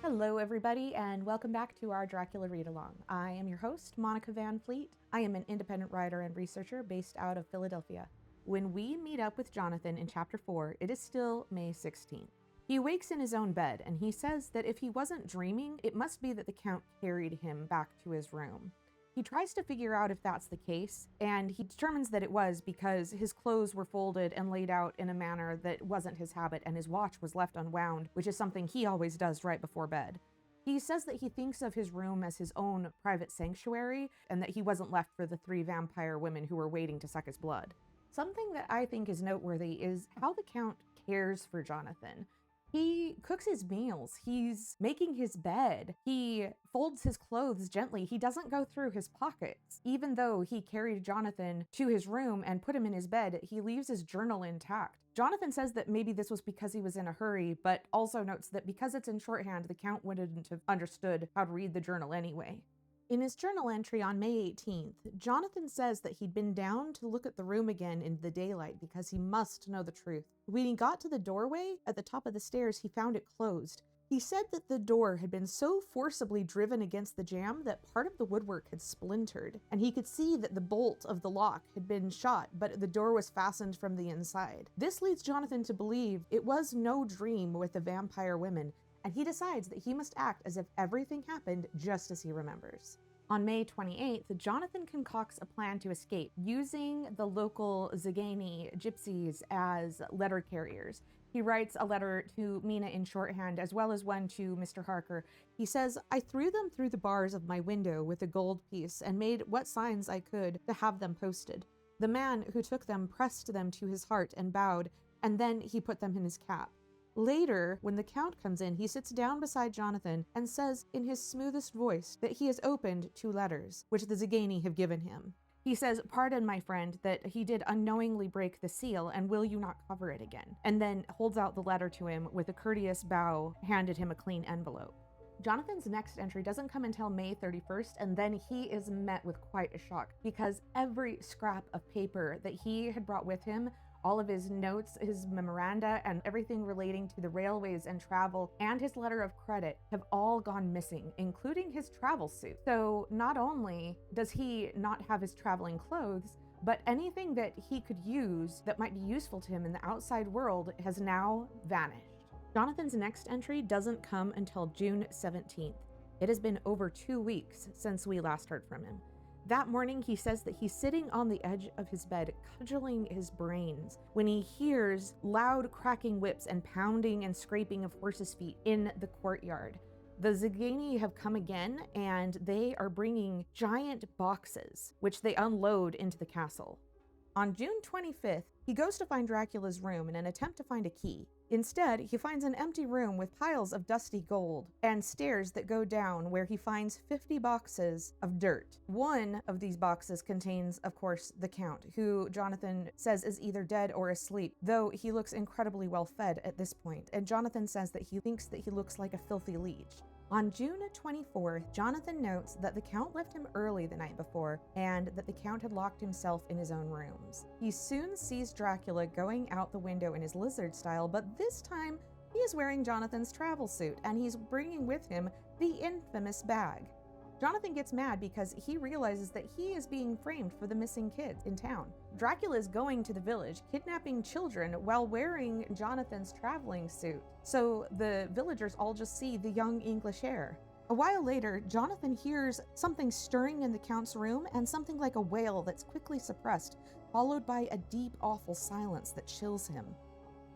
Hello, everybody, and welcome back to our Dracula read-along. I am your host, Monica Van Fleet. I am an independent writer and researcher based out of Philadelphia. When we meet up with Jonathan in Chapter 4, it is still May 16th. He wakes in his own bed, and he says that if he wasn't dreaming, it must be that the Count carried him back to his room. He tries to figure out if that's the case, and he determines that it was because his clothes were folded and laid out in a manner that wasn't his habit, and his watch was left unwound, which is something he always does right before bed. He says that he thinks of his room as his own private sanctuary, and that he wasn't left for the 3 vampire women who were waiting to suck his blood. Something that I think is noteworthy is how the Count cares for Jonathan. He cooks his meals, he's making his bed, he folds his clothes gently, he doesn't go through his pockets. Even though he carried Jonathan to his room and put him in his bed, he leaves his journal intact. Jonathan says that maybe this was because he was in a hurry, but also notes that because it's in shorthand, the Count wouldn't have understood how to read the journal anyway. In his journal entry on May 18th, Jonathan says that he'd been down to look at the room again in the daylight because he must know the truth. When he got to the doorway at the top of the stairs, he found it closed. He said that the door had been so forcibly driven against the jamb that part of the woodwork had splintered, and he could see that the bolt of the lock had been shot, but the door was fastened from the inside. This leads Jonathan to believe it was no dream with the vampire women, and he decides that he must act as if everything happened just as he remembers. On May 28th, Jonathan concocts a plan to escape, using the local Zagani gypsies as letter carriers. He writes a letter to Mina in shorthand, as well as one to Mr. Harker. He says, "I threw them through the bars of my window with a gold piece and made what signs I could to have them posted. The man who took them pressed them to his heart and bowed, and then he put them in his cap." Later, when the Count comes in, he sits down beside Jonathan and says in his smoothest voice that he has opened 2 letters, which the Zagani have given him. He says, "Pardon, my friend, that he did unknowingly break the seal, and will you not cover it again?" And then holds out the letter to him with a courteous bow, handed him a clean envelope. Jonathan's next entry doesn't come until May 31st, and then he is met with quite a shock, because every scrap of paper that he had brought with him, all of his notes, his memoranda, and everything relating to the railways and travel, and his letter of credit have all gone missing, including his travel suit. So not only does he not have his traveling clothes, but anything that he could use that might be useful to him in the outside world has now vanished. Jonathan's next entry doesn't come until June 17th. It has been over 2 weeks since we last heard from him. That morning, he says that he's sitting on the edge of his bed, cudgeling his brains, when he hears loud cracking whips and pounding and scraping of horses' feet in the courtyard. The Zagani have come again, and they are bringing giant boxes, which they unload into the castle. On June 25th, he goes to find Dracula's room in an attempt to find a key. Instead, he finds an empty room with piles of dusty gold and stairs that go down, where he finds 50 boxes of dirt. One of these boxes contains, of course, the Count, who Jonathan says is either dead or asleep, though he looks incredibly well fed at this point, and Jonathan says that he thinks that he looks like a filthy leech. On June 24th, Jonathan notes that the Count left him early the night before, and that the Count had locked himself in his own rooms. He soon sees Dracula going out the window in his lizard style, but this time he is wearing Jonathan's travel suit, and he's bringing with him the infamous bag. Jonathan gets mad because he realizes that he is being framed for the missing kids in town. Dracula is going to the village, kidnapping children while wearing Jonathan's traveling suit, so the villagers all just see the young English heir. A while later, Jonathan hears something stirring in the Count's room, and something like a wail that's quickly suppressed, followed by a deep, awful silence that chills him.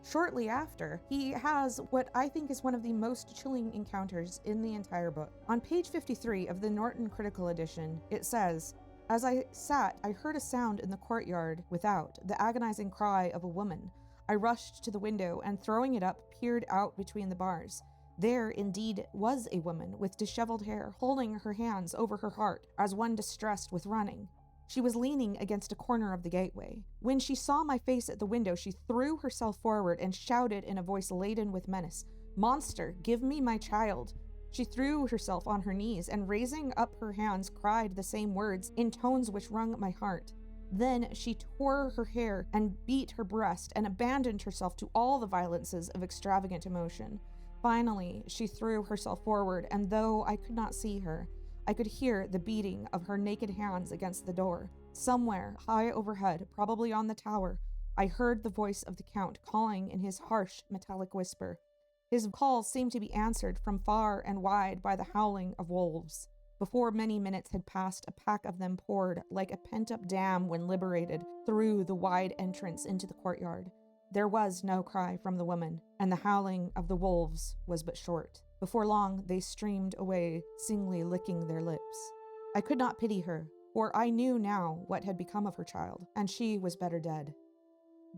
Shortly after, he has what I think is one of the most chilling encounters in the entire book. On page 53 of the Norton Critical Edition, it says, "As I sat, I heard a sound in the courtyard without, the agonizing cry of a woman. I rushed to the window and, throwing it up, peered out between the bars. There, indeed, was a woman with disheveled hair, holding her hands over her heart as one distressed with running. She was leaning against a corner of the gateway. When she saw my face at the window, she threw herself forward and shouted in a voice laden with menace, 'Monster, give me my child!' She threw herself on her knees and, raising up her hands, cried the same words in tones which wrung my heart. Then she tore her hair and beat her breast and abandoned herself to all the violences of extravagant emotion. Finally, she threw herself forward, and though I could not see her, I could hear the beating of her naked hands against the door. Somewhere, high overhead, probably on the tower, I heard the voice of the Count calling in his harsh, metallic whisper. His call seemed to be answered from far and wide by the howling of wolves. Before many minutes had passed, a pack of them poured, like a pent-up dam when liberated, through the wide entrance into the courtyard. There was no cry from the woman, and the howling of the wolves was but short. Before long, they streamed away, singly licking their lips. I could not pity her, for I knew now what had become of her child, and she was better dead.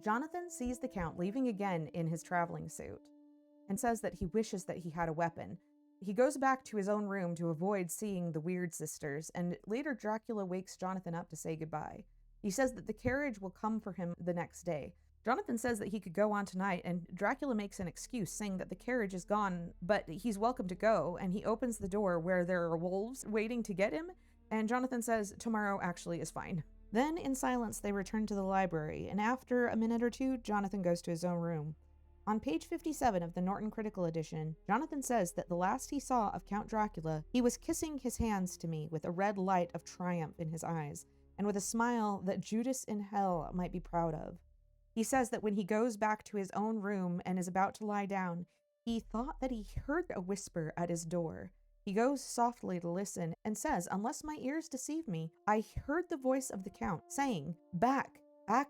Jonathan sees the Count leaving again in his traveling suit, and says that he wishes that he had a weapon. He goes back to his own room to avoid seeing the Weird Sisters, and later Dracula wakes Jonathan up to say goodbye. He says that the carriage will come for him the next day. Jonathan says that he could go on tonight, and Dracula makes an excuse, saying that the carriage is gone, but he's welcome to go, and he opens the door where there are wolves waiting to get him, and Jonathan says tomorrow actually is fine. Then, in silence, they return to the library, and after a minute or two, Jonathan goes to his own room. On page 57 of the Norton Critical Edition, Jonathan says that the last he saw of Count Dracula, he was kissing his hands to me with a red light of triumph in his eyes, and with a smile that Judas in hell might be proud of. He says that when he goes back to his own room and is about to lie down, he thought that he heard a whisper at his door. He goes softly to listen and says, unless my ears deceive me, I heard the voice of the Count saying, back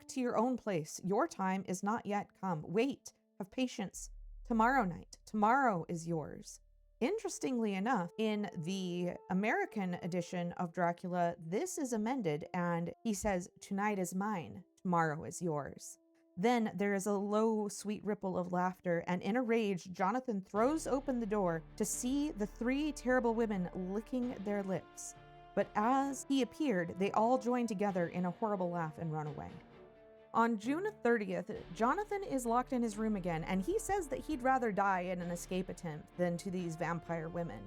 to your own place. Your time is not yet come. Wait. Have patience. Tomorrow night. Tomorrow is yours. Interestingly enough, in the American edition of Dracula, this is amended and he says, tonight is mine. Tomorrow is yours. Then there is a low, sweet ripple of laughter, and in a rage, Jonathan throws open the door to see the three terrible women licking their lips. But as he appeared, they all joined together in a horrible laugh and run away. On June 30th, Jonathan is locked in his room again, and he says that he'd rather die in an escape attempt than to these vampire women.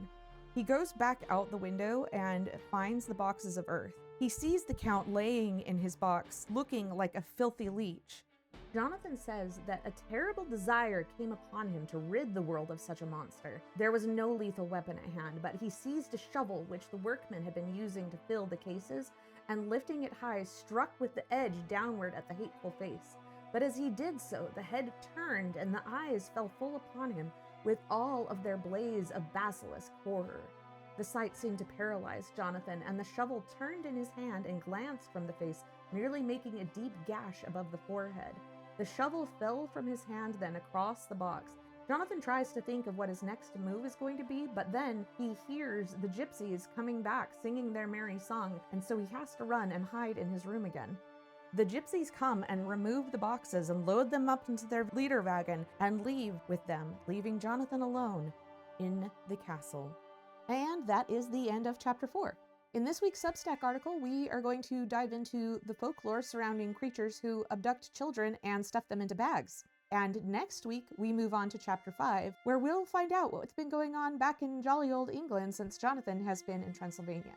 He goes back out the window and finds the boxes of earth. He sees the Count laying in his box, looking like a filthy leech. Jonathan says that a terrible desire came upon him to rid the world of such a monster. There was no lethal weapon at hand, but he seized a shovel which the workmen had been using to fill the cases, and lifting it high, struck with the edge downward at the hateful face. But as he did so, the head turned, and the eyes fell full upon him, with all of their blaze of basilisk horror. The sight seemed to paralyze Jonathan, and the shovel turned in his hand and glanced from the face, nearly making a deep gash above the forehead. The shovel fell from his hand then across the box. Jonathan tries to think of what his next move is going to be, but then he hears the gypsies coming back singing their merry song, and so he has to run and hide in his room again. The gypsies come and remove the boxes and load them up into their leader wagon and leave with them, leaving Jonathan alone in the castle. And that is the end of chapter 4. In this week's Substack article, we are going to dive into the folklore surrounding creatures who abduct children and stuff them into bags. And next week, we move on to chapter 5, where we'll find out what's been going on back in jolly old England since Jonathan has been in Transylvania.